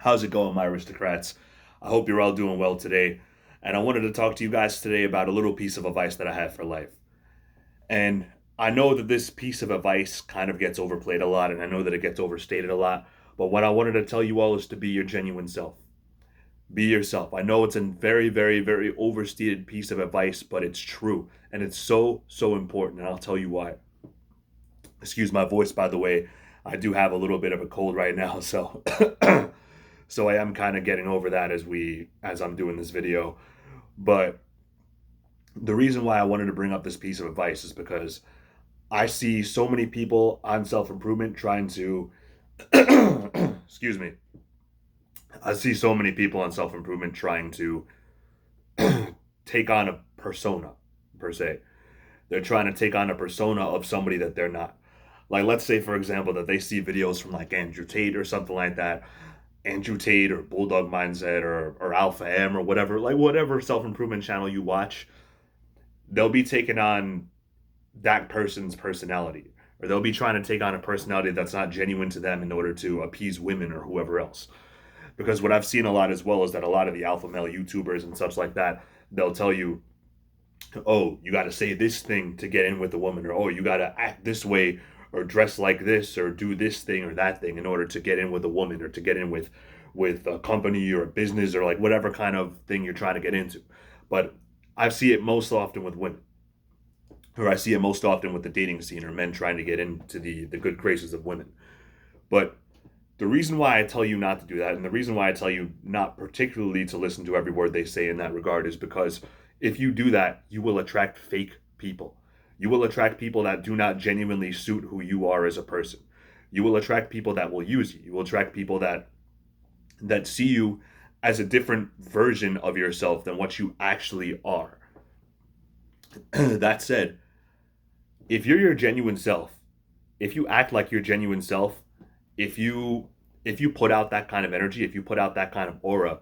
How's it going, my aristocrats? I hope you're all doing well today. And I wanted to talk to you guys today about a little piece of advice that I have for life. And I know that this piece of advice kind of gets overplayed a lot, and I know that it gets overstated a lot. But what I wanted to tell you all is to be your genuine self. Be yourself. I know it's a very, very, very overstated piece of advice, but it's true. And it's so, so important. And I'll tell you why. Excuse my voice, by the way. I do have a little bit of a cold right now, so so I am kind of getting over that as I'm doing this video. But the reason why I wanted to bring up this piece of advice is because I see so many people on self-improvement trying to excuse me. I see so many people on self-improvement trying to take on a persona per se. They're trying to take on a persona of somebody that they're not. Like, let's say, for example, that they see videos from like Andrew Tate or something like that. Andrew Tate or Bulldog Mindset or Alpha M or whatever, like whatever self improvement channel you watch, they'll be taking on that person's personality. Or they'll be trying to take on a personality that's not genuine to them in order to appease women or whoever else. Because what I've seen a lot as well is that a lot of the alpha male YouTubers and such like that, they'll tell you, oh, you got to say this thing to get in with the woman, or oh, you got to act this way, or dress like this, or do this thing or that thing in order to get in with a woman, or to get in with a company or a business, or like whatever kind of thing you're trying to get into. But I see it most often with women, or I see it most often with the dating scene, or men trying to get into the good graces of women. But the reason why I tell you not to do that, and the reason why I tell you not particularly to listen to every word they say in that regard, is because if you do that, you will attract fake people. You will attract people that do not genuinely suit who you are as a person. You will attract people that will use you. You will attract people that see you as a different version of yourself than what you actually are. That said, if you're your genuine self, if you act like your genuine self, if you if you put out that kind of energy, if you put out that kind of aura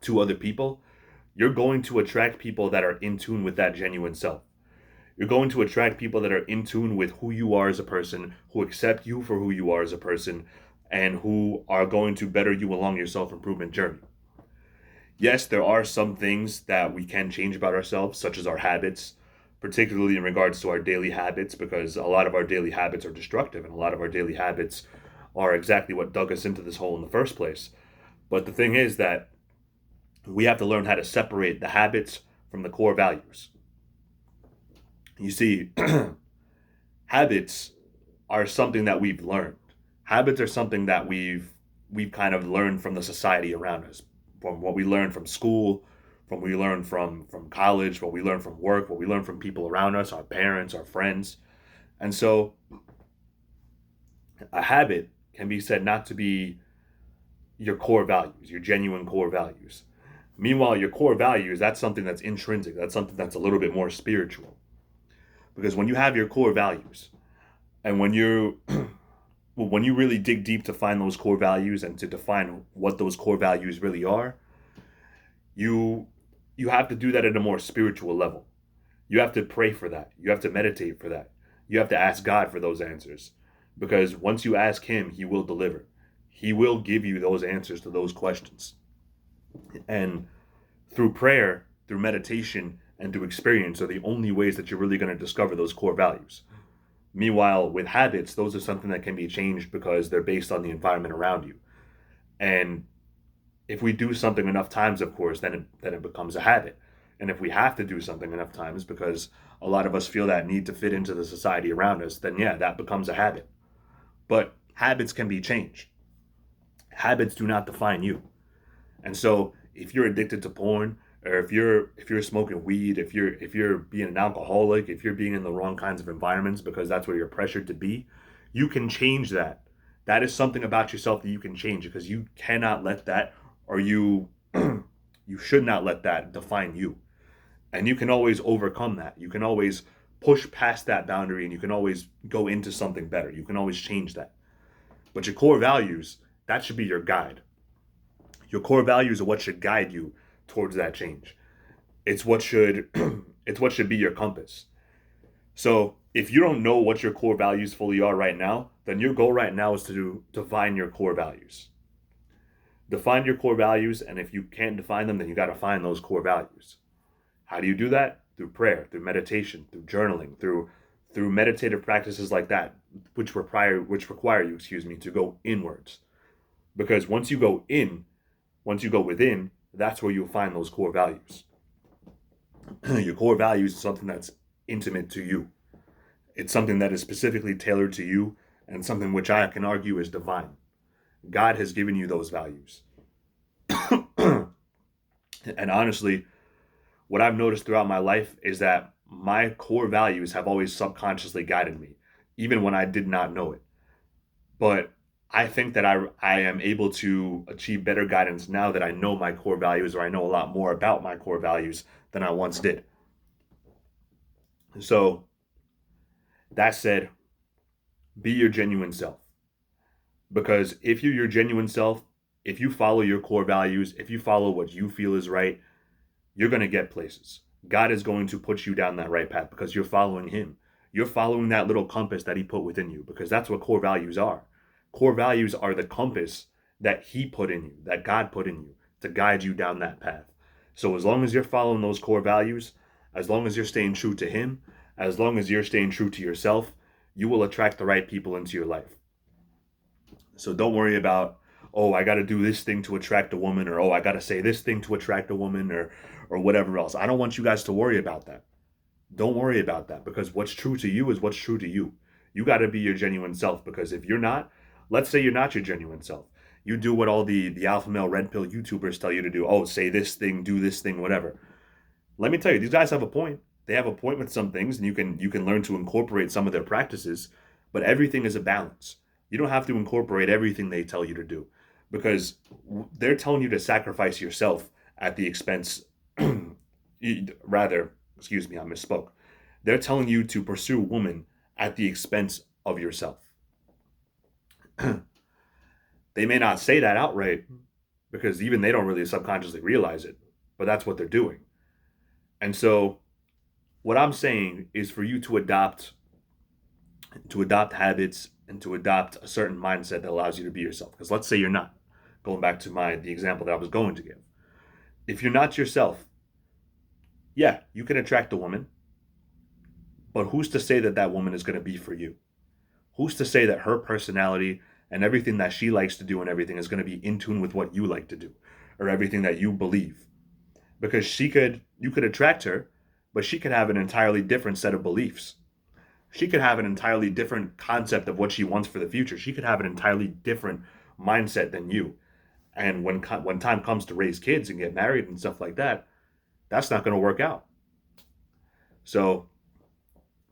to other people, you're going to attract people that are in tune with that genuine self. You're going to attract people that are in tune with who you are as a person, who accept you for who you are as a person, and who are going to better you along your self improvement journey. Yes, there are some things that we can change about ourselves, such as our habits, particularly in regards to our daily habits, because a lot of our daily habits are destructive, and a lot of our daily habits are exactly what dug us into this hole in the first place. But the thing is that we have to learn how to separate the habits from the core values. You see, habits are something that we've learned. Habits are something that we've kind of learned from the society around us, from what we learned from school, from what we learned from college, what we learned from work, what we learned from people around us, our parents, our friends. And so a habit can be said not to be your core values, your genuine core values. Meanwhile, your core values, that's something that's intrinsic. That's something that's a little bit more spiritual. Because when you have your core values, and when you really dig deep to find those core values and to define what those core values really are, you you have to do that at a more spiritual level. You have to pray for that. You have to meditate for that. You have to ask God for those answers. Because once you ask him, he will deliver. He will give you those answers to those questions. And through prayer, through meditation, and through experience are the only ways that you're really going to discover those core values. Meanwhile, with habits, those are something that can be changed because they're based on the environment around you. And if we do something enough times, of course, then it becomes a habit. And if we have to do something enough times because a lot of us feel that need to fit into the society around us, then yeah, that becomes a habit. But habits can be changed. Habits do not define you. And so if you're addicted to porn, or if you're smoking weed, if you're being an alcoholic, if you're being in the wrong kinds of environments because that's where you're pressured to be, you can change that. That is something about yourself that you can change because you cannot let that, or you should not let that define you. And you can always overcome that. You can always push past that boundary, and you can always go into something better. You can always change that. But your core values, that should be your guide. Your core values are what should guide you towards that change. It's what should it's what should be your compass. So if you don't know what your core values fully are right now, then your goal right now is to define your core values. Define your core values, and if you can't define them, then you got to find those core values. How do you do that? Through prayer, through meditation, through journaling, through meditative practices like that, which require you, to go inwards. Because once you go within, that's where you'll find those core values. Your core values is something that's intimate to you. It's something that is specifically tailored to you, and something which I can argue is divine. God has given you those values. And honestly, what I've noticed throughout my life is that my core values have always subconsciously guided me, even when I did not know it. But I think that I am able to achieve better guidance now that I know my core values, or I know a lot more about my core values than I once did. So, that said, be your genuine self. Because if you're your genuine self, if you follow your core values, if you follow what you feel is right, you're going to get places. God is going to put you down that right path because you're following Him. You're following that little compass that He put within you, because that's what core values are. Core values are the compass that He put in you, that God put in you to guide you down that path. So as long as you're following those core values, as long as you're staying true to Him, as long as you're staying true to yourself, you will attract the right people into your life. So don't worry about, oh, I got to do this thing to attract a woman, or oh, I got to say this thing to attract a woman, or whatever else. I don't want you guys to worry about that. Don't worry about that, because what's true to you is what's true to you. You got to be your genuine self, because if you're not, let's say you're not your genuine self. You do what all the alpha male red pill YouTubers tell you to do. Oh, say this thing, do this thing, whatever. Let me tell you, these guys have a point. They have a point with some things, and you can learn to incorporate some of their practices, but everything is a balance. You don't have to incorporate everything they tell you to do, because they're telling you to sacrifice yourself at the expense, rather, excuse me, I misspoke. They're telling you to pursue a woman at the expense of yourself. They may not say that outright, because even they don't really subconsciously realize it, but that's what they're doing. And so what I'm saying is for you to adopt habits and to adopt a certain mindset that allows you to be yourself. Because let's say you're not. Going back to the example that I was going to give. If you're not yourself, yeah, you can attract a woman, but who's to say that that woman is going to be for you? Who's to say that her personality and everything that she likes to do and everything is going to be in tune with what you like to do, or everything that you believe? Because you could attract her, but she could have an entirely different set of beliefs. She could have an entirely different concept of what she wants for the future. She could have an entirely different mindset than you. And when time comes to raise kids and get married and stuff like that, that's not going to work out. So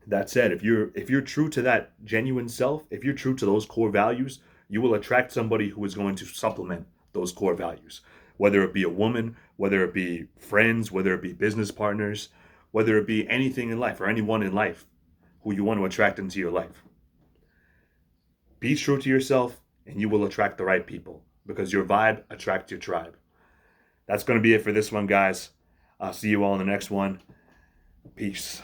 that said, if you're true to that genuine self, if you're true to those core values, you will attract somebody who is going to supplement those core values. Whether it be a woman, whether it be friends, whether it be business partners, whether it be anything in life or anyone in life who you want to attract into your life. Be true to yourself and you will attract the right people, because your vibe attracts your tribe. That's going to be it for this one, guys. I'll see you all in the next one. Peace.